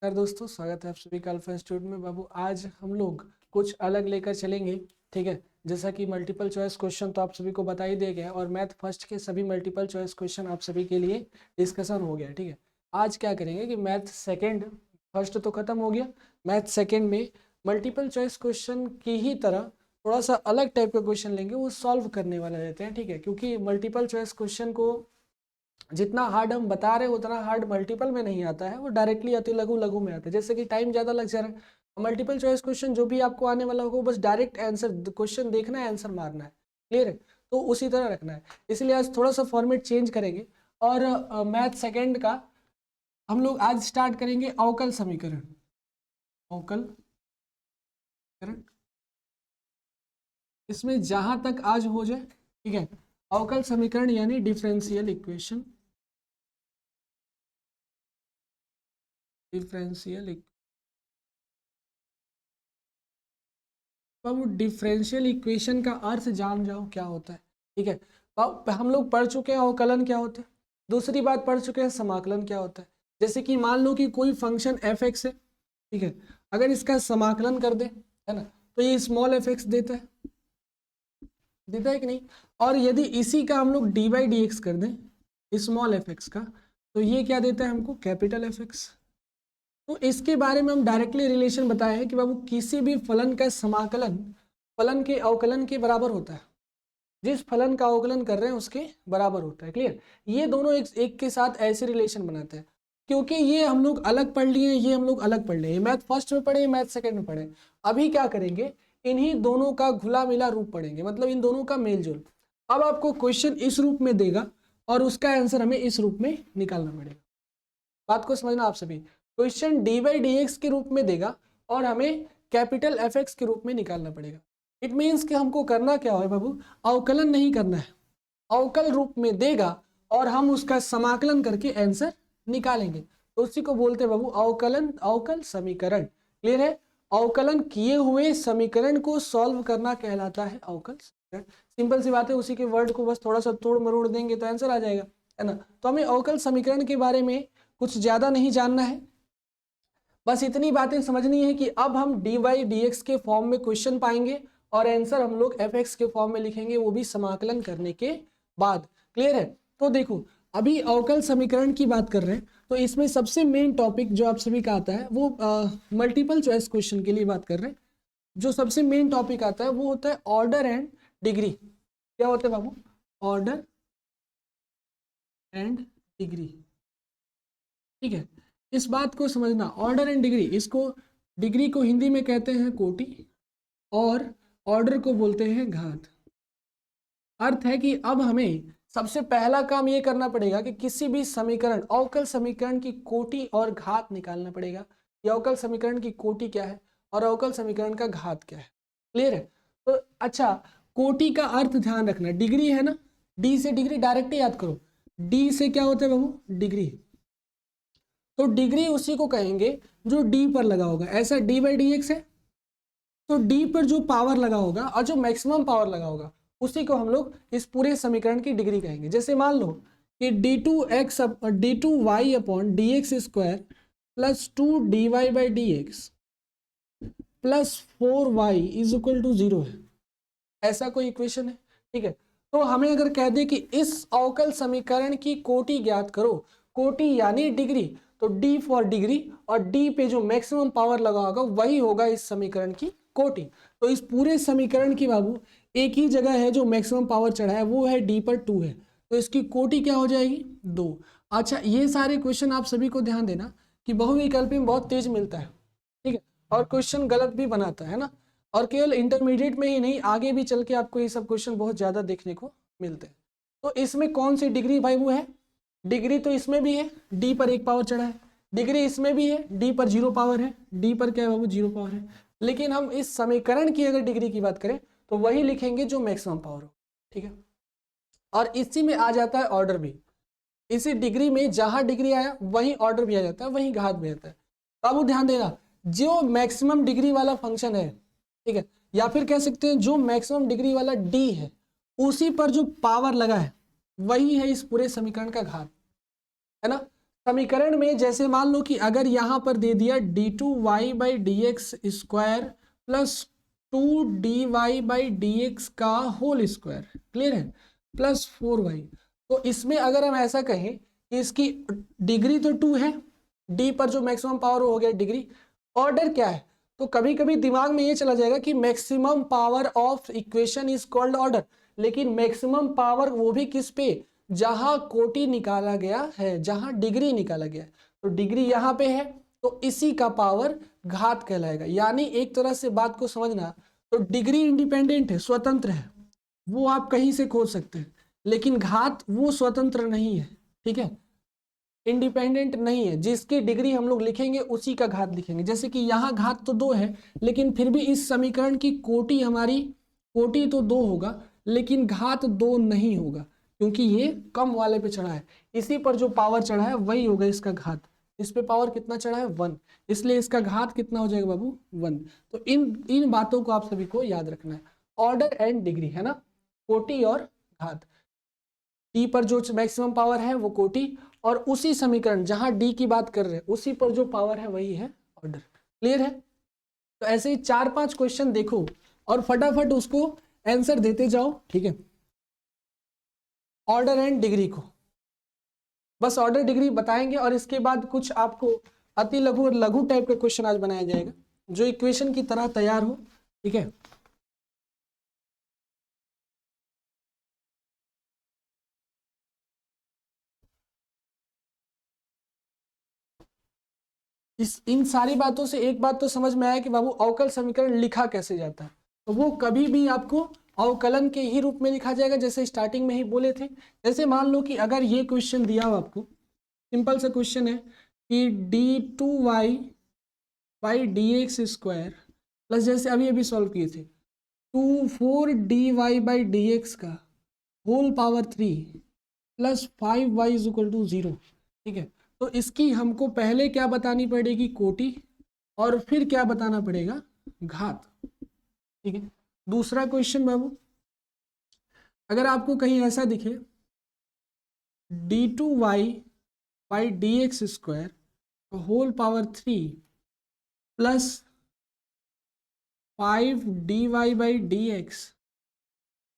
नमस्कार दोस्तों, स्वागत है आप सभी का अल्फा इंस्टीट्यूट में। बाबू आज हम लोग कुछ अलग लेकर चलेंगे, ठीक है। जैसा कि मल्टीपल चॉइस क्वेश्चन तो आप सभी को बता ही दिया गया और मैथ फर्स्ट के सभी मल्टीपल चॉइस क्वेश्चन आप सभी के लिए डिस्कशन हो गया, ठीक है। आज क्या करेंगे कि मैथ सेकेंड, फर्स्ट तो खत्म हो गया, मैथ सेकेंड में मल्टीपल चॉइस क्वेश्चन की ही तरह थोड़ा सा अलग टाइप का क्वेश्चन लेंगे, वो सॉल्व करने वाला रहते हैं, ठीक है। क्योंकि मल्टीपल चॉइस क्वेश्चन को जितना हार्ड हम बता रहे हैं उतना हार्ड मल्टीपल में नहीं आता है, वो डायरेक्टली अति लघु लघु में आता है। जैसे कि टाइम ज़्यादा लग जा रहा है, मल्टीपल चॉइस क्वेश्चन जो भी आपको आने वाला होगा बस डायरेक्ट आंसर क्वेश्चन देखना है, आंसर मारना है, क्लियर है। तो उसी तरह रखना है, इसलिए आज थोड़ा सा फॉर्मेट चेंज करेंगे। और मैथ सेकेंड का हम लोग आज स्टार्ट करेंगे अवकल समीकरण। अवकल समीकरण इसमें जहां तक आज हो जाए, ठीक है। अवकल समीकरण यानी डिफरेंशियल इक्वेशन, डिफरेंशियल। अब डिफरेंशियल इक्वेशन का अर्थ जान जाओ क्या होता है, ठीक है। अब हम लोग पढ़ चुके हैं अवकलन क्या होता है, दूसरी बात पढ़ चुके हैं समाकलन क्या होता है। जैसे कि मान लो कि कोई फंक्शन एफ एक्स है, ठीक है। अगर इसका समाकलन कर दे, है ना, तो ये स्मॉल एफ एक्स देता है कि नहीं। और यदि इसी का हम लोग डी बाई डी एक्स कर दें स्मॉल एफ एक्स का, तो ये क्या देता है हमको, कैपिटल एफ एक्स। तो इसके बारे में हम डायरेक्टली रिलेशन बताए हैं कि बाबू किसी भी फलन का समाकलन फलन के अवकलन के बराबर होता है, जिस फलन का अवकलन कर रहे हैं उसके बराबर होता है, क्लियर। ये दोनों एक के साथ ऐसे रिलेशन बनाते हैं। क्योंकि ये हम लोग अलग पढ़ लिए, ये हम लोग अलग पढ़ लिए, मैथ फर्स्ट में पढ़े, मैथ सेकंड में पढ़े। अभी क्या करेंगे, इन्हीं दोनों का घुला मिला रूप पढ़ेंगे, मतलब इन दोनों का मेल जोल। अब आपको क्वेश्चन इस रूप में देगा और उसका आंसर हमें इस रूप में निकालना पड़ेगा। बात को समझना आप सभी, question D by D x के रूप में देगा और हमें कैपिटल एफ एक्स के रूप में निकालना पड़ेगा। इट मीन्स कि हमको करना क्या है बाबू, अवकलन नहीं करना है, अवकल रूप में देगा और हम उसका समाकलन करके आंसर निकालेंगे। तो उसी को बोलते हैं बाबू अवकलन, अवकल समीकरण, क्लियर है। अवकलन किए हुए समीकरण को सॉल्व करना कहलाता है अवकल समीकरण। सिंपल सी बात है, उसी के वर्ड को बस थोड़ा सा तोड़ मरोड़ देंगे तो आंसर आ जाएगा, है ना। तो हमें अवकल समीकरण के बारे में कुछ ज्यादा नहीं जानना है, बस इतनी बातें समझनी है कि अब हम डी वाई डी एक्स के फॉर्म में क्वेश्चन पाएंगे और आंसर हम लोग एफ एक्स के फॉर्म में लिखेंगे, वो भी समाकलन करने के बाद, क्लियर है। तो देखो अभी अवकल समीकरण की बात कर रहे हैं, तो इसमें सबसे मेन टॉपिक जो आप सभी का आता है वो मल्टीपल चॉइस क्वेश्चन के लिए बात कर रहे हैं। जो सबसे मेन टॉपिक आता है वो होता है ऑर्डर एंड डिग्री। क्या होता है बाबू, ऑर्डर एंड डिग्री, ठीक है। इस बात को समझना, ऑर्डर एंड डिग्री, इसको डिग्री को हिंदी में कहते हैं कोटि और ऑर्डर को बोलते हैं घात। अर्थ है कि अब हमें सबसे पहला काम ये करना पड़ेगा कि किसी भी समीकरण, अवकल समीकरण की कोटि और घात निकालना पड़ेगा। ये अवकल समीकरण की कोटि क्या है और अवकल समीकरण का घात क्या है, क्लियर है। तो अच्छा, कोटि का अर्थ ध्यान रखना, डिग्री है ना, डी से डिग्री डायरेक्ट याद करो, डी से क्या होता है बाबू, डिग्री। तो डिग्री उसी को कहेंगे जो डी पर लगा होगा, ऐसा डी बाई डी एक्स है, तो डी पर जो पावर लगा होगा और जो मैक्सिमम पावर लगा होगा उसी को हम लोग इस पूरे समीकरण की डिग्री कहेंगे। जैसे मान लो कि d two x d two y upon d x square plus 2 d y by D x plus 4y is equal to 0 है, ऐसा कोई इक्वेशन है, ठीक है। तो हमें अगर कह दे कि इस अवकल समीकरण की कोटि ज्ञात करो, कोटि यानी डिग्री, तो डी फॉर डिग्री और डी पे जो मैक्सिमम पावर लगा होगा वही होगा इस समीकरण की कोटि। तो इस पूरे समीकरण की बाबू एक ही जगह है जो मैक्सिमम पावर चढ़ा है, वो है डी पर 2 है, तो इसकी कोटि क्या हो जाएगी, 2। अच्छा, ये सारे क्वेश्चन आप सभी को ध्यान देना कि बहुविकल्पी में बहुत तेज मिलता है, ठीक है, और क्वेश्चन गलत भी बनाता है ना। और केवल इंटरमीडिएट में ही नहीं, आगे भी चल के आपको ये सब क्वेश्चन बहुत ज्यादा देखने को मिलते हैं। तो इसमें कौन सी डिग्री भाई वो है, डिग्री तो इसमें भी है, डी पर 1 पावर चढ़ा है, डिग्री इसमें भी है, डी पर 0 पावर है, डी पर क्या है बाबू, 0 पावर है। लेकिन हम इस समीकरण की अगर डिग्री की बात करें तो वही लिखेंगे जो मैक्सिमम पावर हो, ठीक है। और इसी में आ जाता है ऑर्डर भी, इसी डिग्री में जहां डिग्री आया वहीं ऑर्डर भी आ जाता है, वहीं घात भी आता है। बाबू ध्यान देना, जो मैक्सिमम डिग्री वाला फंक्शन है, ठीक है, या फिर कह सकते हैं जो मैक्सिमम डिग्री वाला डी है, उसी पर जो पावर लगा है वही है इस पूरे समीकरण का घात, है ना। समीकरण में जैसे मान लो कि अगर यहाँ पर दे दिया d2y/dx² प्लस 2dy/dx का होल स्क्वायर, क्लियर है, प्लस 4y, तो इसमें अगर हम ऐसा कहें कि इसकी डिग्री तो 2 है, d पर जो मैक्सिमम पावर हो गया डिग्री, ऑर्डर क्या है, तो कभी कभी दिमाग में ये चला जाएगा कि maximum power of equation is called order, लेकिन मैक्सिमम पावर वो भी किस पे, जहां कोटि निकाला गया है, जहां डिग्री निकाला गया है, तो डिग्री यहाँ पे है तो इसी का पावर घात कहलाएगा। यानी एक तरह से बात को समझना, तो डिग्री इंडिपेंडेंट है, स्वतंत्र है, वो आप कहीं से खोज सकते हैं, लेकिन घात वो स्वतंत्र नहीं है, ठीक है, इंडिपेंडेंट नहीं है, जिसकी डिग्री हम लोग लिखेंगे उसी का घात लिखेंगे। जैसे कि यहाँ घात तो 2 है, लेकिन फिर भी इस समीकरण की कोटि हमारी, कोटि तो 2 होगा लेकिन घात 2 नहीं होगा, क्योंकि ये कम वाले पे चढ़ा है, इसी पर जो पावर चढ़ा है वही होगा इसका घात। इस पे पावर कितना चढ़ा है 1, इसलिए इसका घात कितना हो जाएगा बाबू 1। तो इन बातों को आप सभी को याद रखना है, ऑर्डर एंड डिग्री है ना, कोटि और घात। डी पर जो मैक्सिमम पावर है वो कोटि, और उसी समीकरण जहां डी की बात कर रहे हैं उसी पर जो पावर है वही है ऑर्डर, क्लियर है। तो ऐसे ही 4-5 क्वेश्चन देखो और फटाफट उसको आंसर देते जाओ, ठीक है। ऑर्डर एंड डिग्री को बस ऑर्डर डिग्री बताएंगे और इसके बाद कुछ आपको अति लघु और लघु टाइप का क्वेश्चन आज बनाया जाएगा जो इक्वेशन की तरह तैयार हो, ठीक है। इन सारी बातों से एक बात तो समझ में आया कि बाबू अवकल समीकरण लिखा कैसे जाता है, तो वो कभी भी आपको अवकलन के ही रूप में लिखा जाएगा, जैसे स्टार्टिंग में ही बोले थे। जैसे मान लो कि अगर ये क्वेश्चन दिया हो आपको, सिंपल सा क्वेश्चन है कि d2y/dx² प्लस, जैसे अभी अभी सॉल्व किए थे, 4dy/dx का होल पावर 3 प्लस 5y = 0, ठीक है। तो इसकी हमको पहले क्या बतानी पड़ेगी, कोटि, और फिर क्या बताना पड़ेगा, घात, ठीक है। दूसरा क्वेश्चन बाबू, अगर आपको कहीं ऐसा दिखे d2y/dx² whole power 3 plus 5dy/dx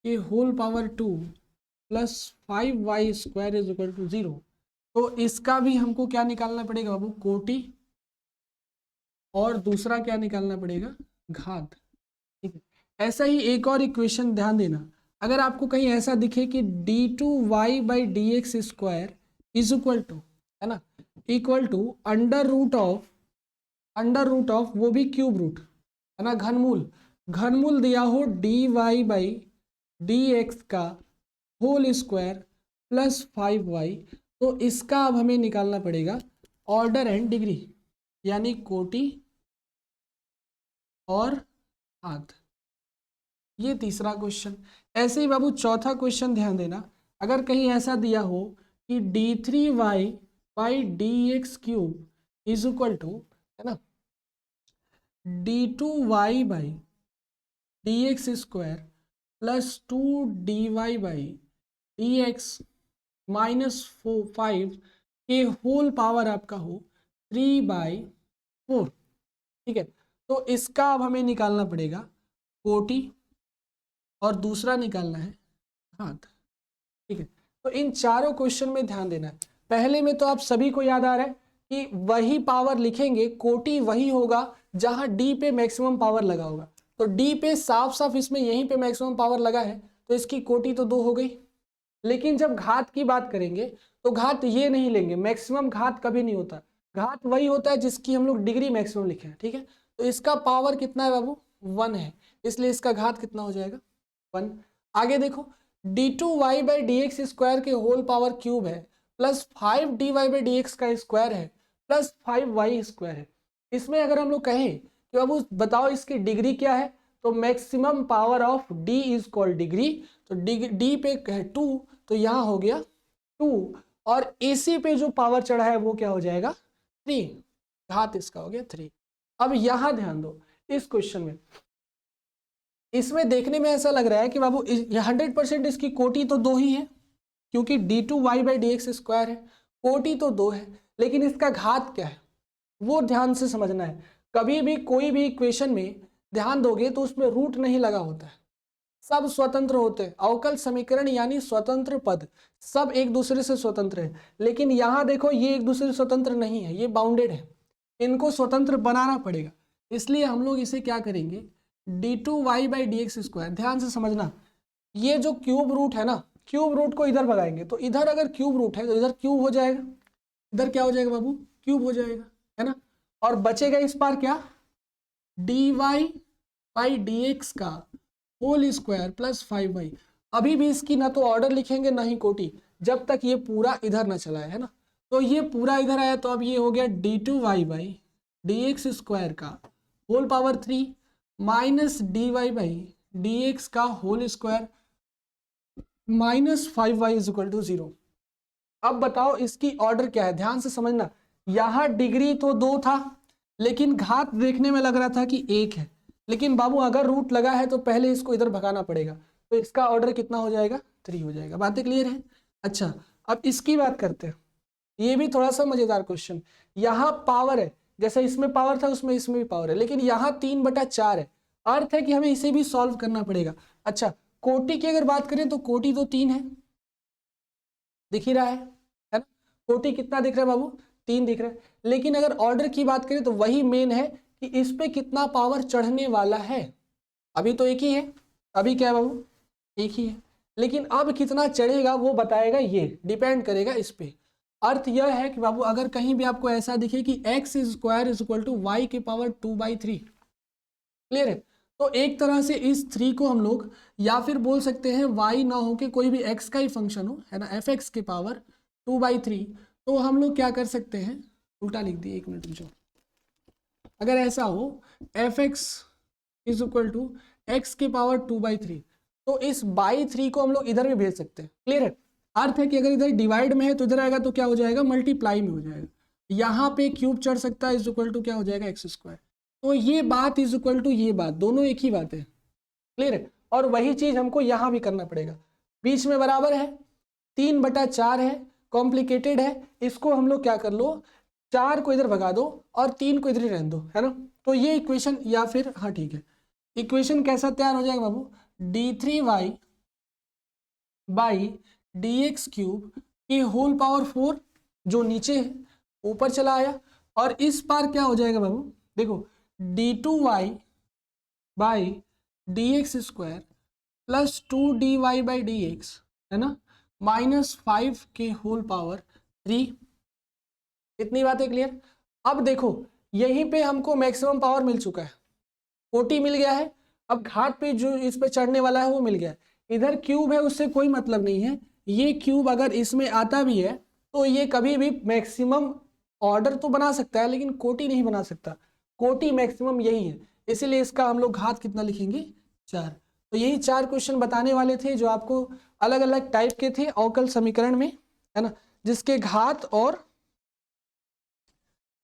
के होल पावर 2 प्लस 5y² = 0, तो इसका भी हमको क्या निकालना पड़ेगा बाबू, कोटि, और दूसरा क्या निकालना पड़ेगा, घात, ठीक है। ऐसा ही एक और इक्वेशन ध्यान देना, अगर आपको कहीं ऐसा दिखे कि d2y/dx² इज इक्वल टू, है ना, equal to under root of वो भी क्यूब रूट, है ना, घनमूल दिया हो dy/dx का होल स्क्वायर प्लस 5y, तो इसका अब हमें निकालना पड़ेगा ऑर्डर एंड डिग्री, यानी कोटि और घात। ये तीसरा क्वेश्चन। ऐसे ही बाबू चौथा क्वेश्चन ध्यान देना, अगर कहीं ऐसा दिया हो कि d3y/dx³ इज इक्वल टू, है ना, d2y/dx² प्लस 2dy/dx माइनस 5 के होल पावर आपका हो 3/4, ठीक है। तो इसका अब हमें निकालना पड़ेगा कोटि और दूसरा निकालना है घात, ठीक है। तो इन चारों क्वेश्चन में ध्यान देना है। पहले में तो आप सभी को याद आ रहा है कि वही पावर लिखेंगे, कोटि वही होगा जहां डी पे मैक्सिमम पावर लगा होगा, तो डी पे साफ साफ इसमें यहीं पे मैक्सिमम पावर लगा है, तो इसकी कोटि तो 2 हो गई। लेकिन जब घात की बात करेंगे तो घात ये नहीं लेंगे, मैक्सिमम घात कभी नहीं होता, घात वही होता है जिसकी हम लोग डिग्री मैक्सिमम लिखे हैं, ठीक है। तो इसका पावर कितना है बाबू, 1 है, इसलिए इसका घात कितना हो जाएगा, 1। आगे देखो, d2y/dx² के होल पावर क्यूब है प्लस 5dy/dx का स्क्वायर है प्लस 5y² है। इसमें अगर हम लोग कहें कि बाबू बताओ इसकी डिग्री क्या है, तो maximum power of d is called degree, तो डी पे है 2, तो यहाँ हो गया 2, और इसी पे जो पावर चढ़ा है वो क्या हो जाएगा 3, घात इसका हो गया 3। अब यहां ध्यान दो, इस क्वेश्चन में इसमें देखने में ऐसा लग रहा है कि बाबू 100% इसकी कोटि तो 2 ही है, क्योंकि d2y/dx² है, कोटि तो 2 है, लेकिन इसका घात क्या है वो ध्यान से समझना है। कभी भी कोई भी इक्वेशन में ध्यान दोगे तो उसमें रूट नहीं लगा होता है, सब स्वतंत्र होते हैं। अवकल समीकरण यानी स्वतंत्र पद सब एक दूसरे से स्वतंत्र है, लेकिन यहाँ देखो ये एक दूसरे से स्वतंत्र नहीं है, ये बाउंडेड है, इनको स्वतंत्र बनाना पड़ेगा। इसलिए हम लोग इसे क्या करेंगे, d2y/dx²। ध्यान से समझना, ये जो क्यूब रूट है ना, क्यूब रूट को इधर भगाएंगे तो इधर अगर क्यूब रूट है तो इधर क्यूब हो जाएगा, इधर क्या हो जाएगा बाबू, क्यूब हो जाएगा, है ना। और बचेगा इस पार क्या, dy/dx का होल स्क्वायर प्लस 5y। अभी भी इसकी ना तो ऑर्डर लिखेंगे ना ही कोटि, जब तक ये पूरा इधर ना चला है ना। तो ये पूरा इधर आया तो अब ये हो गया d2y/dx² का होल पावर 3 माइनस dy/dx का होल स्क्वायर माइनस 5y = 0। अब बताओ इसकी ऑर्डर क्या है, ध्यान से समझना। यहाँ डिग्री तो 2 था, लेकिन घात देखने में लग रहा था कि 1 है, लेकिन बाबू अगर रूट लगा है तो पहले इसको इधर भगाना पड़ेगा, तो इसका ऑर्डर कितना हो जाएगा, 3 हो जाएगा। बातें क्लियर है। अच्छा अब इसकी बात करते हैं, ये भी थोड़ा सा मजेदार क्वेश्चन। यहाँ पावर है, जैसे इसमें पावर था उसमें इसमें भी पावर है, लेकिन यहाँ 3/4 है, अर्थ है कि हमें इसे भी सॉल्व करना पड़ेगा। अच्छा कोटि की अगर बात करें तो कोटि तो 3 है, दिख ही रहा है ना। कोटि कितना दिख रहा है बाबू, 3 दिख रहा है। लेकिन अगर ऑर्डर की बात करें तो वही मेन है कि इस पे कितना पावर चढ़ने वाला है। अभी तो एक ही है, अभी क्या है बाबू, एक ही है, लेकिन अब कितना चढ़ेगा वो बताएगा, ये डिपेंड करेगा इस पे। अर्थ यह है कि बाबू अगर कहीं भी आपको ऐसा दिखे कि x² = y⁴ क्लियर है, तो एक तरह से इस 3 को हम लोग या फिर बोल सकते हैं y ना हो के कोई भी x का ही फंक्शन हो, है ना, fx की पावर 2/3, तो हम लोग क्या कर सकते हैं, उल्टा लिख दिए, 1 मिनट रुको। अगर ऐसा हो fx = x की पावर 2/3, तो इस बाई 3 को हम लोग इधर भी भेज सकते हैं। क्लियर है, अर्थ है कि अगर इधर डिवाइड में है तो इधर आएगा तो क्या हो जाएगा, मल्टीप्लाई में हो जाएगा। यहाँ पे क्यूब चढ़ सकता है, = क्या हो जाएगा, x²। तो ये बात = ये बात, दोनों एक ही बात है। क्लियर है, और वही चीज हमको यहाँ भी करना पड़ेगा। बीच में बराबर है, 3/4 है, कॉम्प्लिकेटेड है, इसको हम लोग क्या कर लो, 4 को इधर भगा दो और 3 को इधर ही रहने दो, है ना। तो ये इक्वेशन, या फिर हाँ ठीक है, इक्वेशन कैसा तैयार हो जाएगा बाबू, d3y/dx³ की होल पावर 4 जो नीचे है ऊपर चला आया, और इस पार क्या हो जाएगा बाबू, देखो d2y/dx² प्लस 2dy/dx, है ना, माइनस 5 के होल पावर 3। इतनी बातें क्लियर। अब देखो यहीं पे हमको मैक्सिमम पावर मिल चुका है, कोटि मिल गया है, अब घात पे जो इस पे चढ़ने वाला है वो मिल गया है। इधर क्यूब है उससे कोई मतलब नहीं है, ये क्यूब अगर इसमें आता भी है तो ये कभी भी मैक्सिमम ऑर्डर तो बना सकता है लेकिन कोटि नहीं बना सकता, कोटि मैक्सिमम यही है, इसीलिए इसका हम लोग घात कितना लिखेंगे, 4। तो यही 4 क्वेश्चन बताने वाले थे जो आपको अलग अलग टाइप के थे अवकल समीकरण में, है ना, जिसके घात और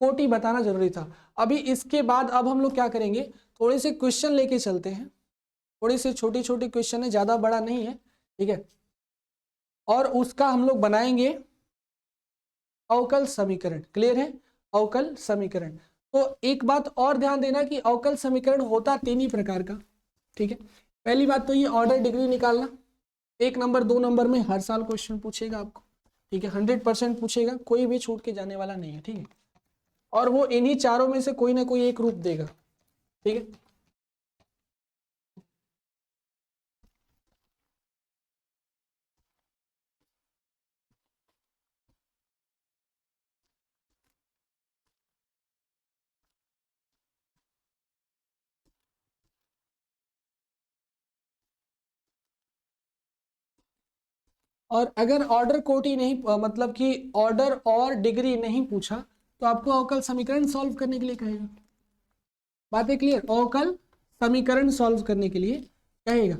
कोटि बताना जरूरी था। अभी इसके बाद अब हम लोग क्या करेंगे, थोड़े से क्वेश्चन लेके चलते हैं, थोड़ी सी छोटी छोटी क्वेश्चन है, ज़्यादा बड़ा नहीं है, ठीक है, और उसका हम लोग बनाएंगे अवकल समीकरण। क्लियर है, अवकल समीकरण। तो एक बात और ध्यान देना कि अवकल समीकरण होता 3 ही प्रकार का, ठीक है। पहली बात तो ये ऑर्डर डिग्री निकालना, 1 नंबर 2 नंबर में हर साल क्वेश्चन पूछेगा आपको, ठीक है, 100% पूछेगा, कोई भी छूट के जाने वाला नहीं है, ठीक है, और वो इन्हीं चारों में से कोई ना कोई एक रूप देगा, ठीक है। और अगर ऑर्डर कोटि नहीं मतलब कि ऑर्डर और डिग्री नहीं पूछा तो आपको अवकल समीकरण सॉल्व करने के लिए कहेगा। बातें क्लियर, अवकल समीकरण सॉल्व करने के लिए कहेगा।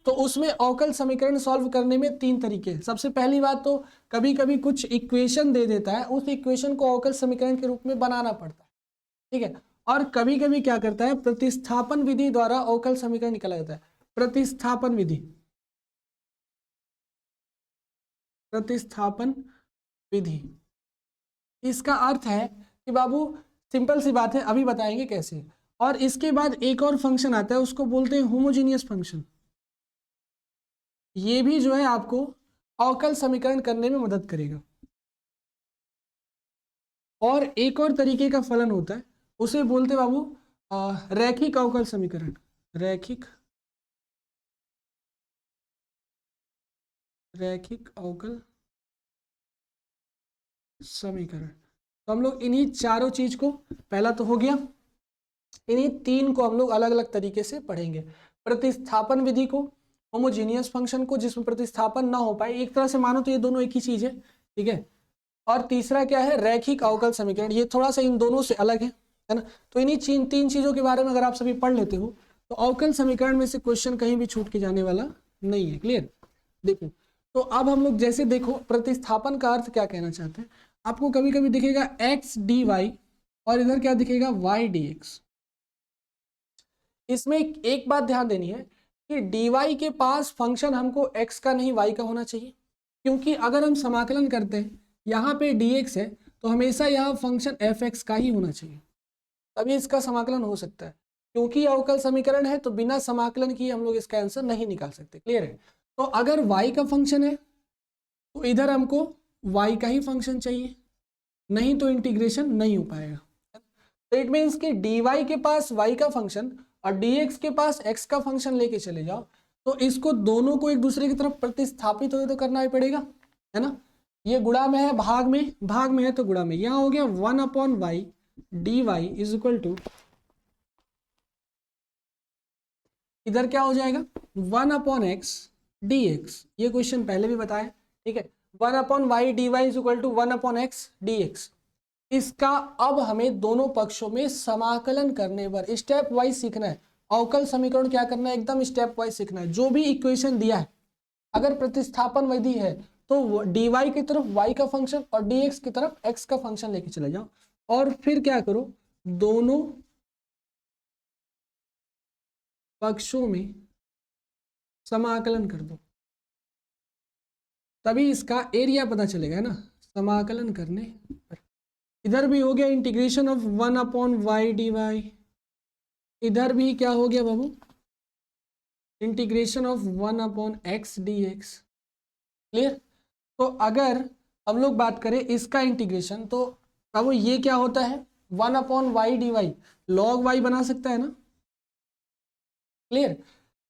तो उसमें अवकल समीकरण सॉल्व करने में 3 तरीके हैं। सबसे पहली बात तो कभी कभी कुछ इक्वेशन दे देता है, उस इक्वेशन को अवकल समीकरण के रूप में बनाना पड़ता है, ठीक है। और कभी कभी क्या करता है, प्रतिस्थापन विधि द्वारा अवकल समीकरण निकाला जाता है। प्रतिस्थापन विधि, प्रतिस्थापन विधि इसका अर्थ है कि बाबू सिंपल सी बात है, अभी बताएंगे कैसे। और इसके बाद एक और फंक्शन आता है, उसको बोलते हैं होमोजीनियस फंक्शन। ये भी जो है आपको अवकल समीकरण करने में मदद करेगा। और एक और तरीके का फलन होता है, उसे बोलते हैं बाबू रैखिक अवकल समीकरण। रैखिक अवकल समीकरण। तो हम लोग इन्हीं चारों चीज को, पहला तो हो गया, इन्हीं तीन को हम लोग अलग अलग तरीके से पढ़ेंगे। प्रतिस्थापन विधि को, होमोजीनियस फंक्शन को जिसमें प्रतिस्थापन ना हो पाए, एक तरह से मानो तो ये दोनों एक ही चीज है, ठीक है। और तीसरा क्या है, रैखिक अवकल समीकरण, ये थोड़ा सा इन दोनों से अलग है ना। तो इन्हीं तीन चीजों के बारे में अगर आप सभी पढ़ लेते हो तो अवकल समीकरण में से क्वेश्चन कहीं भी छूट के जाने वाला नहीं है। क्लियर? देखो, तो अब हम लोग जैसे देखो प्रतिस्थापन का अर्थ क्या कहना चाहते हैं। आपको कभी कभी दिखेगा x dy और इधर क्या दिखेगा y dx। इसमें एक बात ध्यान देनी है कि dy के पास फंक्शन हमको x का नहीं y का होना चाहिए, क्योंकि अगर हम समाकलन करते हैं यहाँ पे dx है तो हमेशा यहाँ फंक्शन fx का ही होना चाहिए, तभी इसका समाकलन हो सकता है। क्योंकि अवकल समीकरण है तो बिना समाकलन किए हम लोग इसका आंसर नहीं निकाल सकते। क्लियर है? तो अगर y का फंक्शन है तो इधर हमको y का ही फंक्शन चाहिए, नहीं तो इंटीग्रेशन नहीं हो पाएगा। तो इट मीन्स कि dy के पास y का फंक्शन और dx के पास x का फंक्शन लेके चले जाओ, तो इसको दोनों को एक दूसरे की तरफ प्रतिस्थापित हो तो करना ही पड़ेगा, है ना। ये गुणा में है, भाग में है तो गुणा में। यहाँ हो गया 1/y dy is equal to, इधर क्या हो जाएगा 1/x dx। ये क्वेश्चन पहले भी बताया, ठीक है। 1/y dy is equal to 1/x dx। इसका अब हमें दोनों पक्षों में समाकलन करने पर स्टेप वाइज सीखना है। अवकल समीकरण क्या करना है, एकदम स्टेप वाइज सीखना है। जो भी इक्वेशन दिया है, अगर प्रतिस्थापन विधि है तो dy की तरफ y का फंक्शन और dx की तरफ x का फंक्शन लेके चले जाओ, और फिर क्या करो, दोनों पक्षों में समाकलन कर दो, तभी इसका एरिया पता चलेगा, है ना, समाकलन करने पर। इधर भी हो गया इंटीग्रेशन ऑफ 1/y dy, इधर भी क्या हो गया बाबू, integration of 1/x dx। Clear? तो अगर हम लोग बात करें इसका इंटीग्रेशन, तो बाबू ये क्या होता है 1/y dy, log y बना सकता है ना। क्लियर?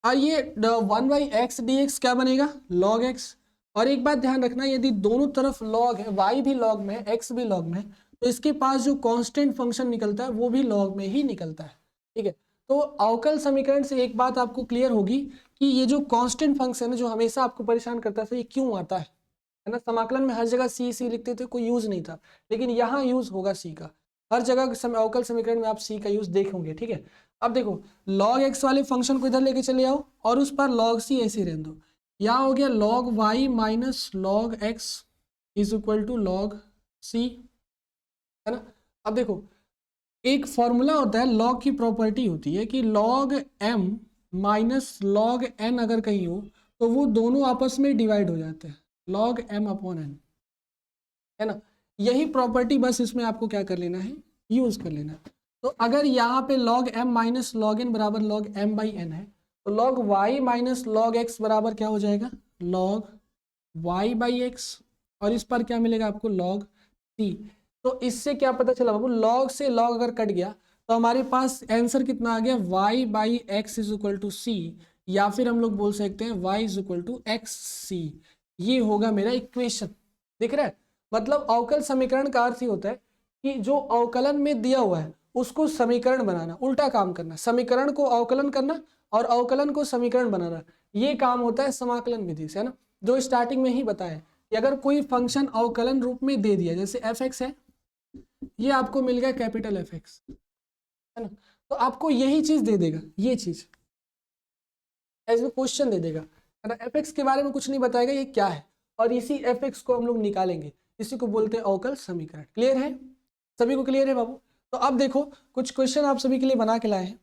और ये 1/x dx क्या बनेगा, log x। और एक बात ध्यान रखना, यदि दोनों तरफ log है, y भी log में है x भी log में है, तो इसके पास जो कांस्टेंट फंक्शन निकलता है वो भी log में ही निकलता है, ठीक है। तो अवकल समीकरण से एक बात आपको क्लियर होगी कि ये जो कांस्टेंट फंक्शन है जो हमेशा आपको परेशान करता था, ये क्यों आता है ना। समाकलन में हर जगह सी लिखते थे, कोई यूज नहीं था, लेकिन यहाँ यूज होगा सी का। हर जगह अवकल समीकरण में आप सी का यूज देखोगे, ठीक है। अब देखो log x वाले फंक्शन को इधर लेके चले आओ और उस पर log c ऐसे रहने दो। यहाँ हो गया log y minus log x is equal to log c, है ना। अब देखो एक फॉर्मूला होता है, log की प्रॉपर्टी होती है कि log m minus log n अगर कहीं हो तो वो दोनों आपस में डिवाइड हो जाते हैं, log m/n, है ना। यही प्रॉपर्टी बस इसमें आपको क्या कर लेना है, यूज कर लेना है। तो अगर यहाँ पे log m minus log n बराबर log m/n है, तो log y minus log x बराबर क्या हो जाएगा, log y/x, और इस पर क्या मिलेगा आपको, log c। तो इससे क्या पता चला बाबू, log से log अगर कट गया तो हमारे पास आंसर कितना आ गया, y/x is equal to c, या फिर हम लोग बोल सकते हैं y is equal to xc। ये होगा मेरा इक्वेशन। दिख रहा है? मतलब अवकल समीकरण का अर्थ ही होता है कि जो अवकलन में दिया हुआ है उसको समीकरण बनाना, उल्टा काम करना, समीकरण को अवकलन करना और अवकलन को समीकरण बनाना, ये काम होता है समाकलन विधि से, है ना। जो स्टार्टिंग में ही बताया कि अगर कोई फंक्शन अवकलन रूप में दे दिया, जैसे f(x) है, ये आपको मिल गया कैपिटल f(x), है ना, तो आपको यही चीज दे देगा, ये चीज एज ए क्वेश्चन दे देगा, है ना। f(x) के बारे में कुछ नहीं बताएगा ये क्या है, और इसी f(x) को हम लोग निकालेंगे, इसी को बोलते हैं अवकल समीकरण। क्लियर है? सभी को क्लियर है बाबू? तो अब देखो कुछ क्वेश्चन आप सभी के लिए बना के लाए हैं,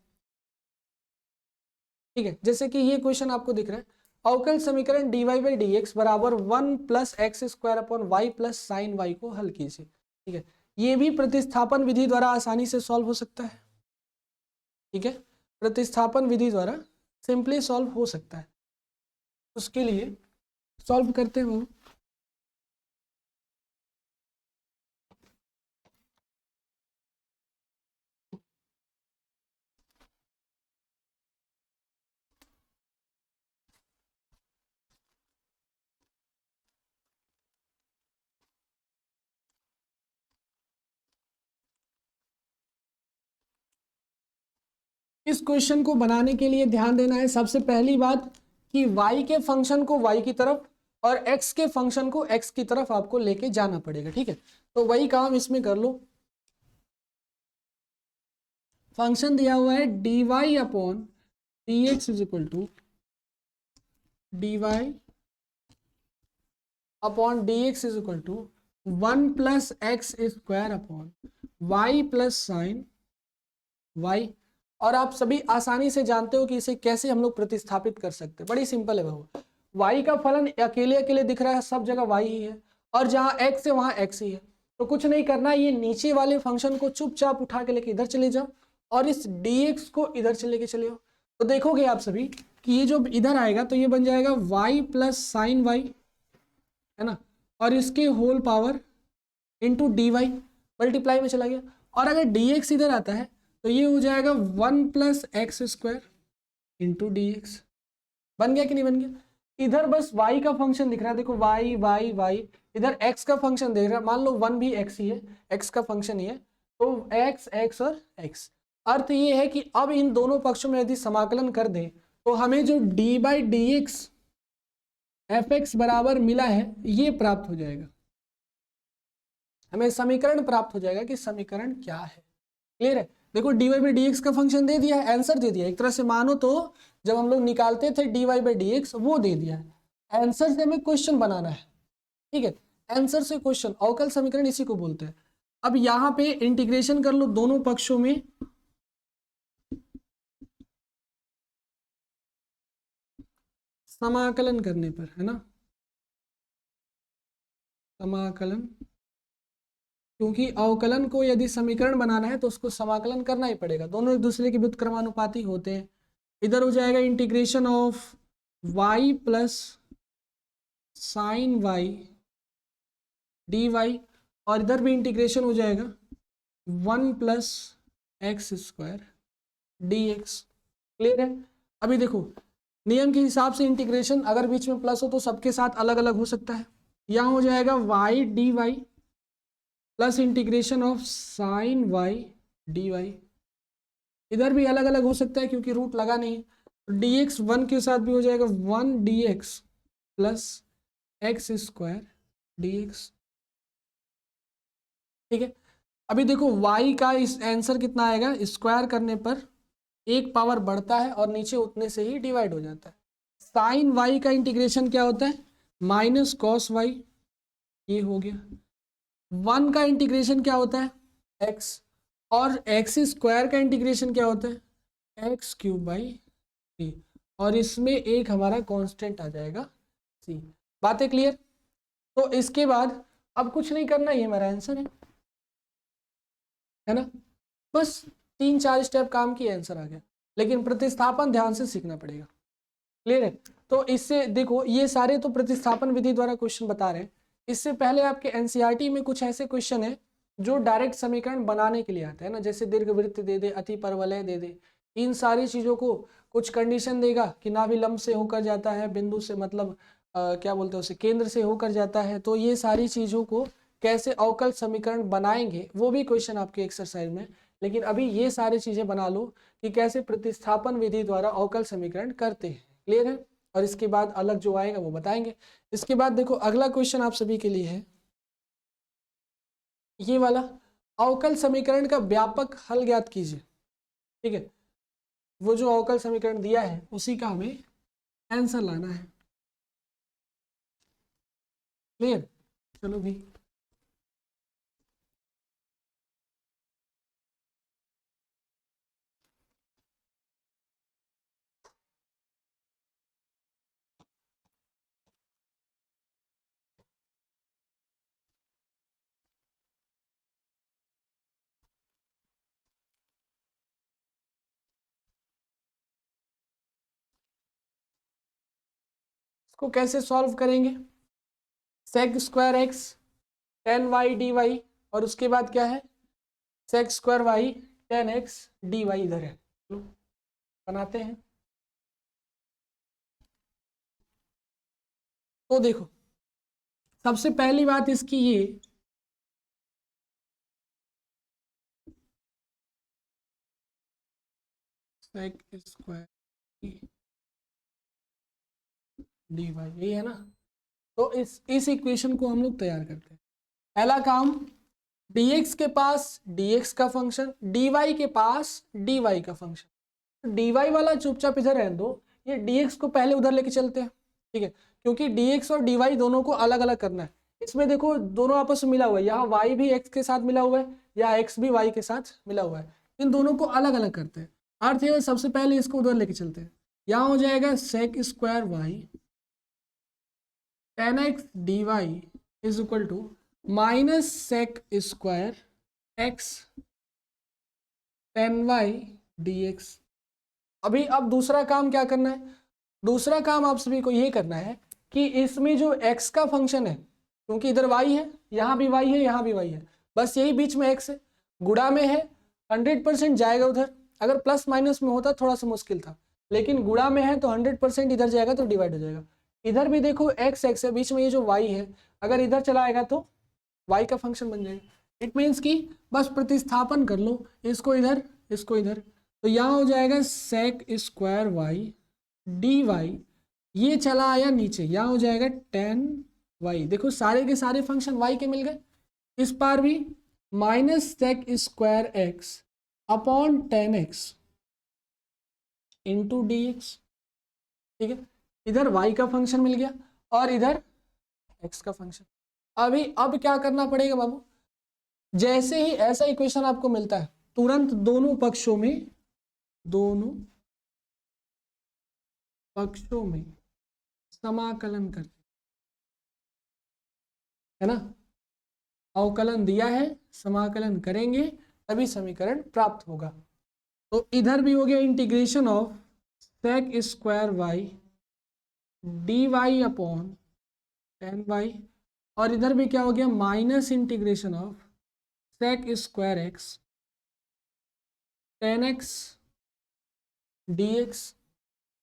ठीक है। जैसे कि ये क्वेश्चन आपको दिख रहा है, अवकल समीकरण dy/dx बराबर 1 + x² / y + sin y को हल कीजिए, ठीक है। ये भी प्रतिस्थापन विधि द्वारा आसानी से सॉल्व हो सकता है। ठीक है, प्रतिस्थापन विधि द्वारा सिंपली सॉल्व हो सकता है। उसके लिए सॉल्व करते हो, इस क्वेश्चन को बनाने के लिए ध्यान देना है सबसे पहली बात कि y के फंक्शन को y की तरफ और x के फंक्शन को x की तरफ आपको लेके जाना पड़ेगा। ठीक है, तो वही काम इसमें कर लो। फंक्शन दिया हुआ है dy upon d x is equal to dy upon d x is equal to 1 plus x square upon y plus sine y. और आप सभी आसानी से जानते हो कि इसे कैसे हम लोग प्रतिस्थापित कर सकते हैं, बड़ी सिंपल है बाबू। y का फलन अकेले अकेले दिख रहा है, सब जगह y ही है, और जहां x है वहां x ही है, तो कुछ नहीं करना, ये नीचे वाले फंक्शन को चुपचाप उठा के लेके इधर चले जाओ और इस dx को इधर से लेके चले आओ। तो देखोगे आप सभी कि ये जो इधर आएगा तो ये बन जाएगा y प्लस साइन वाई, है ना, और इसके whole power into d y, multiply में चला गया। और अगर dx इधर आता है तो ये हो जाएगा 1 plus x square into d x. बन गया कि नहीं बन गया? इधर बस y का फंक्शन दिख रहा है, देखो y y y, इधर x का फंक्शन देख रहा है, मान लो 1 भी x ही है, x का फंक्शन ही है, तो x x और x। अर्थ ये है कि अब इन दोनों पक्षों में यदि समाकलन कर दें तो हमें जो d by D x F x बराबर मिला है ये प्राप्त हो जाएगा, हमें समीकरण प्राप्त हो जाएगा कि समीकरण क्या है। क्लियर है? देखो d y by D x का फंक्शन दे दिया है, आंसर दे दिया, एक तरह से मानो तो जब हम लोग निकालते थे d y by D x वो दे दिया है, आंसर से हमें क्वेश्चन बनाना है। ठीक है, आंसर से क्वेश्चन, अवकल समीकरण इसी को बोलते हैं। अब यहाँ पे इंटीग्रेशन कर लो दोनों पक्षों में, समाकलन करने पर, है ना, समाकलन, क्योंकि अवकलन को यदि समीकरण बनाना है तो उसको समाकलन करना ही पड़ेगा, दोनों एक दूसरे के व्युत्क्रमानुपाती होते हैं। इधर हो जाएगा integration of y plus sine y d y, और इधर भी इंटीग्रेशन हो जाएगा 1 plus x square d x. Clear है? अभी देखो नियम के हिसाब से इंटीग्रेशन अगर बीच में प्लस हो तो सबके साथ अलग अलग हो सकता है। यहाँ हो जाएगा y d y plus integration of sine y d y, इधर भी अलग अलग हो सकता है क्योंकि रूट लगा नहीं है। डी एक्स वन के साथ भी हो जाएगा 1 D x plus x square d x. ठीक है, अभी देखो y का इस आंसर कितना आएगा, स्क्वायर करने पर एक पावर बढ़ता है और नीचे उतने से ही डिवाइड हो जाता है। साइन y का इंटीग्रेशन क्या होता है, माइनस कॉस वाई, ये हो गया। 1 का इंटीग्रेशन क्या होता है, x, और एक्स स्क्वायर का इंटीग्रेशन क्या होता है, एक्स क्यूब बाई थ्री, और इसमें एक हमारा कांस्टेंट आ जाएगा c। बातें क्लियर? तो इसके बाद अब कुछ नहीं करना, ये हमारा आंसर है ना, बस 3-4 स्टेप काम की आंसर आ गया। लेकिन प्रतिस्थापन ध्यान से सीखना पड़ेगा। क्लियर है? तो इससे देखो ये सारे तो प्रतिस्थापन विधि द्वारा क्वेश्चन बता रहे हैं, इससे पहले आपके एनसीईआरटी में कुछ ऐसे क्वेश्चन है जो डायरेक्ट समीकरण बनाने के लिए आते हैं ना, जैसे दीर्घवृत्त दे दे, अति परवलय दे दे, इन सारी चीजों को कुछ कंडीशन देगा कि नाभिलंब से होकर जाता है, बिंदु से मतलब क्या बोलते हैं उसे, केंद्र से होकर जाता है, तो ये सारी चीजों को कैसे अवकल समीकरण बनाएंगे वो भी क्वेश्चन आपके एक्सरसाइज में। लेकिन अभी ये सारी चीजें बना लो कि कैसे प्रतिस्थापन विधि द्वारा अवकल समीकरण करते हैं। क्लियर है? और इसके बाद अलग जो आएगा वो बताएंगे। इसके बाद देखो अगला क्वेश्चन आप सभी के लिए है ये वाला, अवकल समीकरण का व्यापक हल ज्ञात कीजिए। ठीक है, वो जो अवकल समीकरण दिया है उसी का हमें आंसर लाना है। क्लियर? चलो भी इसको कैसे सॉल्व करेंगे? Sec square x tan y d y, और उसके बाद क्या है sec square y tan x d y इधर है। चलो बनाते हैं। तो देखो सबसे पहली बात इसकी ये सेक स्क्वायर डी वाई यही है ना। तो इस इक्वेशन को हम लोग तैयार करते हैं। पहला काम dx के पास dx का फंक्शन, dy के पास dy का फंक्शन। dy वाला चुपचाप इधर रहने दो, ये dx को पहले उधर लेके चलते हैं, ठीक है, क्योंकि dx और dy दोनों को अलग अलग करना है। इसमें देखो दोनों आपस में मिला हुआ है, यहाँ y भी x के साथ मिला हुआ है या x भी y के साथ मिला हुआ है, इन दोनों को अलग अलग करते हैं। अर्थ है सबसे पहले इसको उधर लेके चलते हैं। यहाँ हो जाएगा sec square y tan x d y is equal to minus sec square x tan y d x. अब दूसरा काम क्या करना है? दूसरा काम आप सभी को ये करना है कि इसमें जो x का फंक्शन है, क्योंकि इधर y है, यहाँ भी y है, यहाँ भी y है, बस यही बीच में x है, गुणा में है 100% जाएगा उधर। अगर प्लस माइनस में होता थोड़ा सा मुश्किल था, लेकिन गुणा में है तो 100% इधर जाएगा तो डिवाइड हो जाएगा। इधर भी देखो x है, बीच में ये जो y है अगर इधर चला आएगा तो y का फंक्शन बन जाएगा। इट मीन्स कि बस प्रतिस्थापन कर लो, इसको इधर इसको इधर, तो यहाँ हो जाएगा sec square y d y, ये चला आया नीचे, यहाँ हो जाएगा टेन वाई। देखो सारे के सारे फंक्शन y के मिल गए। इस पार भी minus sec square x upon tan x into d x, ठीक है, इधर y का फंक्शन मिल गया और इधर x का फंक्शन। अब क्या करना पड़ेगा बाबू? जैसे ही ऐसा इक्वेशन आपको मिलता है तुरंत दोनों पक्षों में समाकलन कर, है ना, अवकलन दिया है, समाकलन करेंगे तभी समीकरण प्राप्त होगा। तो इधर भी हो गया integration of sec square y d y upon tan y, और इधर भी क्या हो गया minus integration of sec square x tan x D x.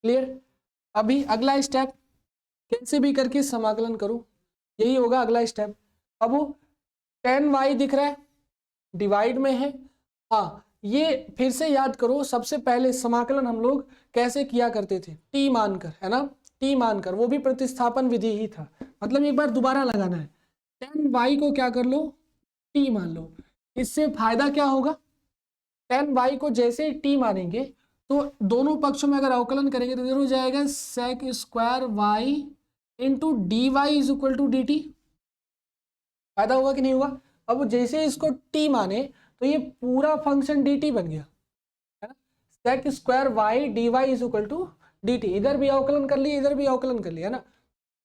Clear? अभी अगला स्टेप कैसे भी करके समाकलन करो, यही होगा अगला स्टेप। अब वो टेन वाई दिख रहा है, डिवाइड में है, हाँ ये फिर से याद करो, सबसे पहले समाकलन हम लोग कैसे किया करते थे, टी मानकर, है ना, टी मानकर, वो भी प्रतिस्थापन विधि ही था। मतलब एक बार दोबारा लगाना है, टेन वाई को क्या कर लो टी मान लो। इससे फायदा क्या होगा, टेन वाई को जैसे ही टी मानेंगे तो दोनों पक्षों में अगर अवकलन करेंगे तो इधर हो जाएगा sec square y into d y is equal to d t. फायदा होगा कि नहीं हुआ? अब जैसे इसको टी माने तो ये पूरा फंक्शन डी टी बन गया, है ना, sec square y d y is equal to d t. इधर भी अवकलन कर लिया, इधर भी अवकलन कर लिया, है ना,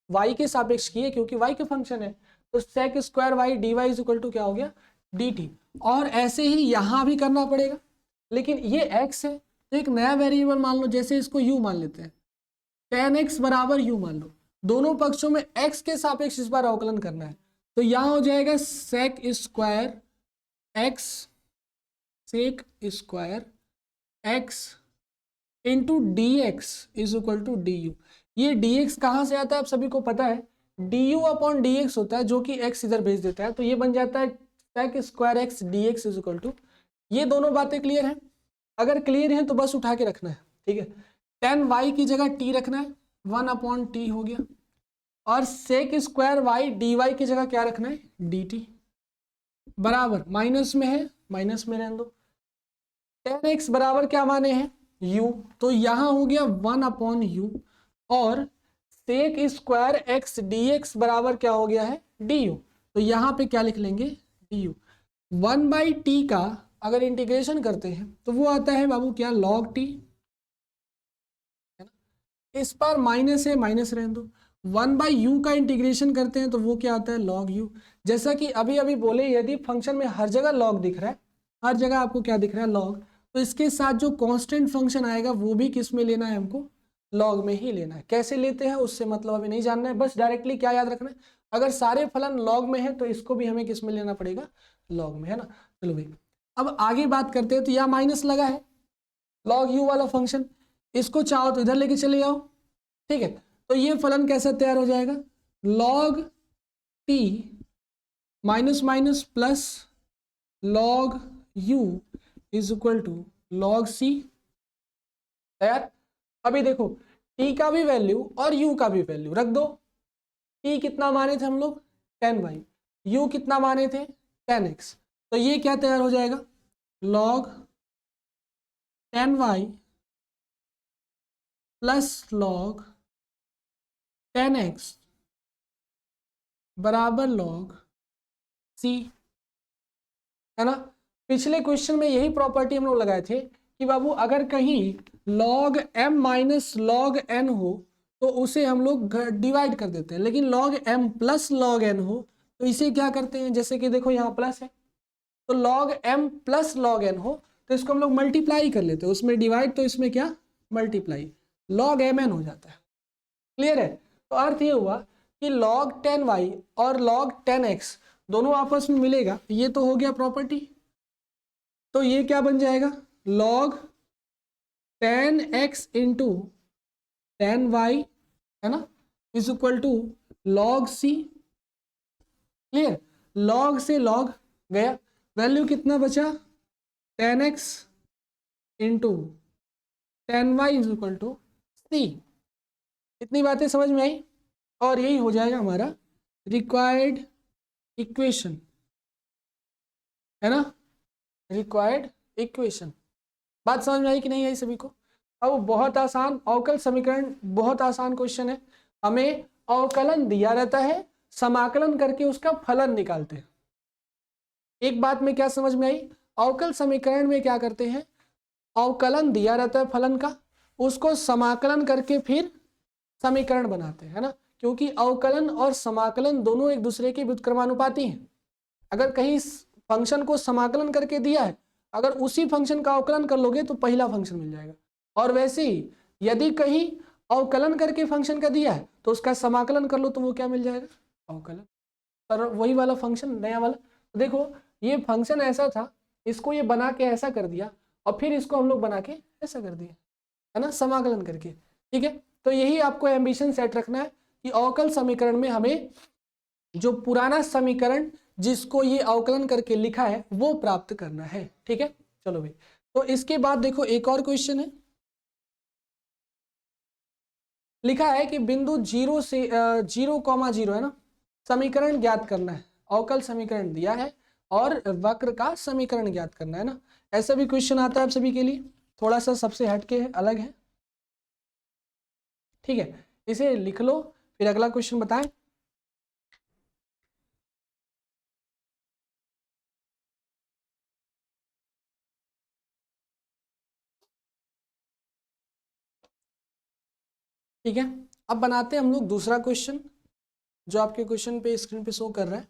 वाई के सापेक्ष किए क्योंकि वाई के फंक्शन है, तो sec square y d y is equal to क्या हो गया डी टी। और ऐसे ही यहाँ भी करना पड़ेगा, लेकिन ये x है तो एक नया वेरिएबल मान लो, जैसे इसको u मान लेते हैं, टेन एक्स बराबर u मान लो, दोनों पक्षों में x के सापेक्ष इस बार अवकलन करना है, तो यहाँ हो जाएगा sec square x sec square x into d x is equal to d u. ये डी एक्स कहाँ से आता है आप सभी को पता है, d u upon d x होता है, जो कि x इधर भेज देता है, तो ये बन जाता है sec square x D x is equal to. ये दोनों बातें क्लियर हैं? अगर क्लियर है तो बस उठा के रखना है, ठीक है, टेन वाई की जगह टी रखना है, वन अपॉन टी हो गया, और sec square y d y की जगह क्या रखना है डी टी, बराबर माइनस में है माइनस में रहने दो, टेन एक्स बराबर क्या माने हैं u, तो यहाँ हो गया वन अपॉन यू, और sec square x D x बराबर क्या हो गया है डी यू, तो यहाँ पे क्या लिख लेंगे D you. One by T का अगर इंटीग्रेशन करते हैं तो वो आता है बाबू क्या लॉग टी, है ना, इस पर माइनस है माइनस रहने दो, वन बाई यू का इंटीग्रेशन करते हैं तो वो क्या आता है लॉग यू। जैसा कि अभी अभी बोले यदि फंक्शन में हर जगह लॉग दिख रहा है, हर जगह आपको क्या दिख रहा है लॉग, तो इसके साथ जो कांस्टेंट फंक्शन आएगा वो भी किस में लेना है हमको लॉग में ही लेना है। कैसे लेते हैं उससे मतलब अभी नहीं जानना है, बस डायरेक्टली क्या याद रखना है, अगर सारे फलन लॉग में है तो इसको भी हमें किस में लेना पड़ेगा, लॉग में, है ना। चलो भाई अब आगे बात करते हैं। तो यहाँ माइनस लगा है, लॉग यू वाला फंक्शन, इसको चाहो तो इधर लेके चले जाओ, ठीक है। तो ये फलन कैसा तैयार हो जाएगा, log T minus minus plus log U is equal to log C. तैयार। अभी देखो टी का भी वैल्यू और यू का भी वैल्यू रख दो। टी कितना माने थे हम लोग 10y, यू कितना माने थे 10x, तो ये क्या तैयार हो जाएगा, log 10y plus log 10x बराबर log c, है ना। पिछले क्वेश्चन में यही प्रॉपर्टी हम लोग लगाए थे कि बाबू अगर कहीं log m minus log n हो तो उसे हम लोग डिवाइड कर देते हैं, लेकिन log m plus log n हो तो इसे क्या करते हैं, जैसे कि देखो यहाँ प्लस है तो log m plus log n हो तो इसको हम लोग मल्टीप्लाई कर लेते हैं, उसमें डिवाइड तो इसमें क्या मल्टीप्लाई, log mn हो जाता है। क्लियर है। तो अर्थ ये हुआ कि log 10y और log 10x दोनों आपस में मिलेगा, ये तो हो गया प्रॉपर्टी। तो ये क्या बन जाएगा, log 10x इंटू 10y, है ना, is equal to log c। Clear. log से log गया, वैल्यू कितना बचा 10x into 10y is equal to c। इतनी बातें समझ में आई, और यही हो जाएगा हमारा रिक्वायर्ड इक्वेशन, है ना, रिक्वायर्ड इक्वेशन। बात समझ में आई कि नहीं आई सभी को। अब बहुत आसान अवकल समीकरण, बहुत आसान क्वेश्चन है। हमें अवकलन दिया रहता है, समाकलन करके उसका फलन निकालते हैं। एक बात में क्या समझ में आई, अवकल समीकरण में क्या करते हैं, अवकलन दिया रहता है फलन का, उसको समाकलन करके फिर समीकरण बनाते हैं, है ना। क्योंकि अवकलन और समाकलन दोनों एक दूसरे के व्युत्क्रमानुपाती हैं। अगर कहीं फंक्शन को समाकलन करके दिया है, अगर उसी फंक्शन का अवकलन कर लोगे तो पहला फंक्शन मिल जाएगा, और वैसे ही यदि कहीं अवकलन करके फंक्शन का दिया है तो उसका समाकलन कर लो तो वो क्या मिल जाएगा, अवकलन, और वही वाला फंक्शन नया वाला। तो देखो ये फंक्शन ऐसा था, इसको ये बना के ऐसा कर दिया और फिर इसको हम लोग बना के ऐसा कर दिया, है ना, समाकलन करके। ठीक है। तो यही आपको एम्बिशन सेट रखना है कि अवकल समीकरण में हमें जो पुराना समीकरण जिसको ये अवकलन करके लिखा है वो प्राप्त करना है। ठीक है। चलो भाई, तो इसके बाद देखो एक और क्वेश्चन है, लिखा है कि बिंदु 0 से 0,0 है ना, समीकरण ज्ञात करना है। अवकल समीकरण दिया है और वक्र का समीकरण ज्ञात करना है ना। ऐसा भी क्वेश्चन आता है आप सभी के लिए, थोड़ा सा सबसे हटके है, अलग है। ठीक है, इसे लिख लो, फिर अगला क्वेश्चन बताएं। ठीक है, अब बनाते हैं हम लोग दूसरा क्वेश्चन जो आपके क्वेश्चन पे स्क्रीन पे शो कर रहा है।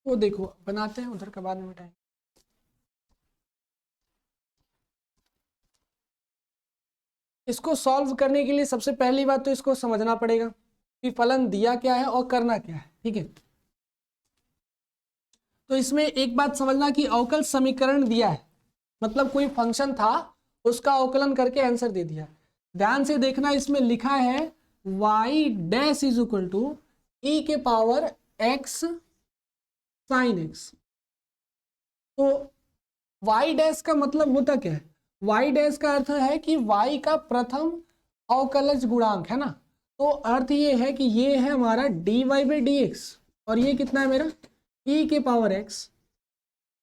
वो देखो बनाते हैं, उधर का बाद में मिटाएंगे। इसको सॉल्व करने के लिए सबसे पहली बात तो इसको समझना पड़ेगा कि फलन दिया क्या है और करना क्या है। ठीक है, तो इसमें एक बात समझना कि अवकल समीकरण दिया है, मतलब कोई फंक्शन था उसका अवकलन करके आंसर दे दिया। ध्यान से देखना, इसमें लिखा है y dash is equal to e के पावर x साइन x। तो y डैश का मतलब होता क्या है, y डैश का अर्थ है कि y का प्रथम अवकलज गुणांक, है ना। तो अर्थ ये है कि ये है हमारा dy बाई dx और ये कितना है मेरा e के पावर x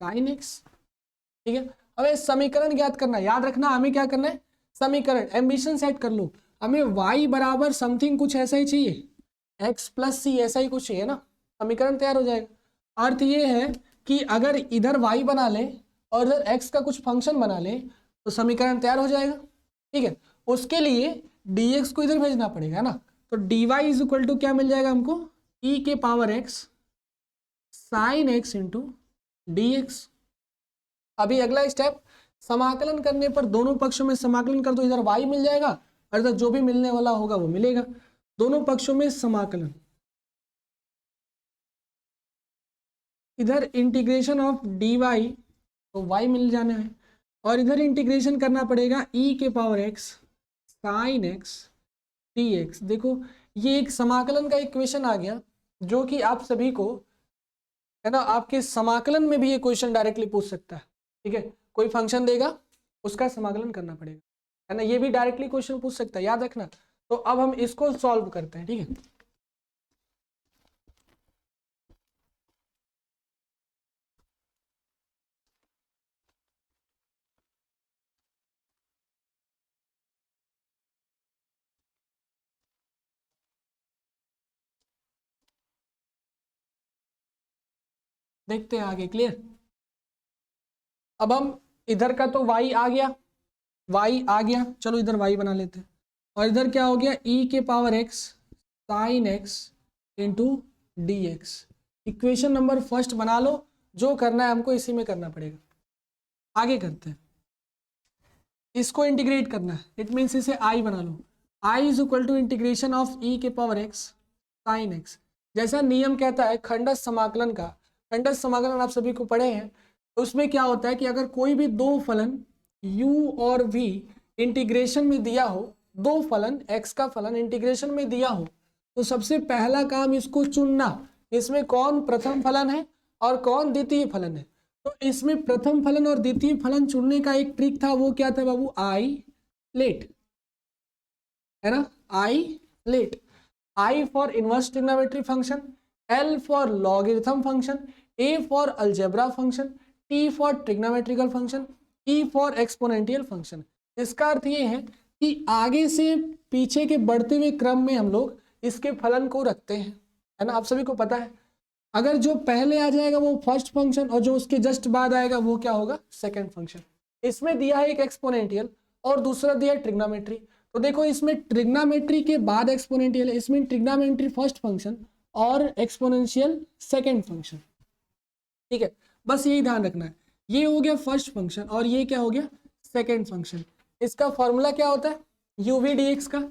साइन x। ठीक है, अब समीकरण ज्ञात करना, याद रखना हमें क्या करना है, समीकरण, एम्बिशन सेट कर लो। हमें y बराबर समथिंग कुछ ऐसा ही चाहिए, x प्लस सी ऐसा ही कुछ चाहिए ना, समीकरण तैयार हो जाएगा। अर्थ ये है कि अगर इधर y बना ले और इधर x का कुछ फंक्शन बना ले तो समीकरण तैयार हो जाएगा। ठीक है, उसके लिए dx को इधर भेजना पड़ेगा ना, तो dy इज इक्वल टू क्या मिल जाएगा हमको, e के power x sine x into dx। अभी अगला स्टेप, समाकलन करने पर दोनों पक्षों में समाकलन कर दो, इधर y मिल जाएगा और इधर जो भी मिलने वाला होगा वो मिलेगा। दोनों पक्षों में समाकलन, इधर इंटीग्रेशन ऑफ dy तो y मिल जाना है और इधर इंटीग्रेशन करना पड़ेगा e के power x sine x dx। देखो ये एक समाकलन का इक्वेशन आ गया जो कि आप सभी को है ना, आपके समाकलन में भी ये क्वेश्चन डायरेक्टली पूछ सकता है। ठीक है, कोई फंक्शन देगा उसका समाकलन करना पड़ेगा, है ना, ये भी डायरेक्टली क्वेश्चन पूछ सकता है, याद रखना। तो अब हम इसको सॉल्व करते हैं। ठीक है, देखते हैं आगे। क्लियर? अब हम इधर का तो y आ गया, y आ गया, चलो इधर y बना लेते हैं और इधर क्या हो गया, e के power x sine x into d x. Equation number first बना लो, जो करना है हमको इसी में करना पड़ेगा। आगे करते हैं, इसको इंटीग्रेट करना है, इट मीन्स इसे i बना लो, i is equal to integration of e के पावर x साइन x। जैसा नियम कहता है खंडस समाकलन का, खंडस समाकलन आप सभी को पढ़े हैं, तो उसमें क्या होता है कि अगर कोई भी दो फलन u और v इंटीग्रेशन में दिया हो, दो फलन x का फलन इंटीग्रेशन में दिया हो, तो सबसे पहला काम इसको चुनना, इसमें कौन प्रथम फलन है और कौन द्वितीय फलन है। तो इसमें प्रथम फलन और द्वितीय फलन चुनने का एक ट्रिक था, वो क्या था बाबू, आई लेट, है ना, I let. I for inverse trigonometry function, L for logarithm function, A for algebra function, T for trigonometrical function, E for exponential function. इसका अर्थ ये है कि आगे से पीछे के बढ़ते हुए क्रम में हम लोग इसके फलन को रखते हैं, है ना, आप सभी को पता है। अगर जो पहले आ जाएगा वो फर्स्ट फंक्शन और जो उसके जस्ट बाद आएगा वो क्या होगा, सेकंड फंक्शन। इसमें दिया है एक एक्सपोनेंशियल और दूसरा दिया है ट्रिग्नोमेट्री। तो देखो इसमें ट्रिग्नोमेट्री के बाद एक्सपोनेंशियल है, इसमें ट्रिग्नोमेट्री फर्स्ट फंक्शन और एक्सपोनेंशियल सेकंड फंक्शन। ठीक है, बस यही ध्यान रखना है, ये हो गया फर्स्ट फंक्शन और ये क्या हो गया, सेकंड फंक्शन। इसका फॉर्मूला क्या होता है, यू वी डी एक्स का,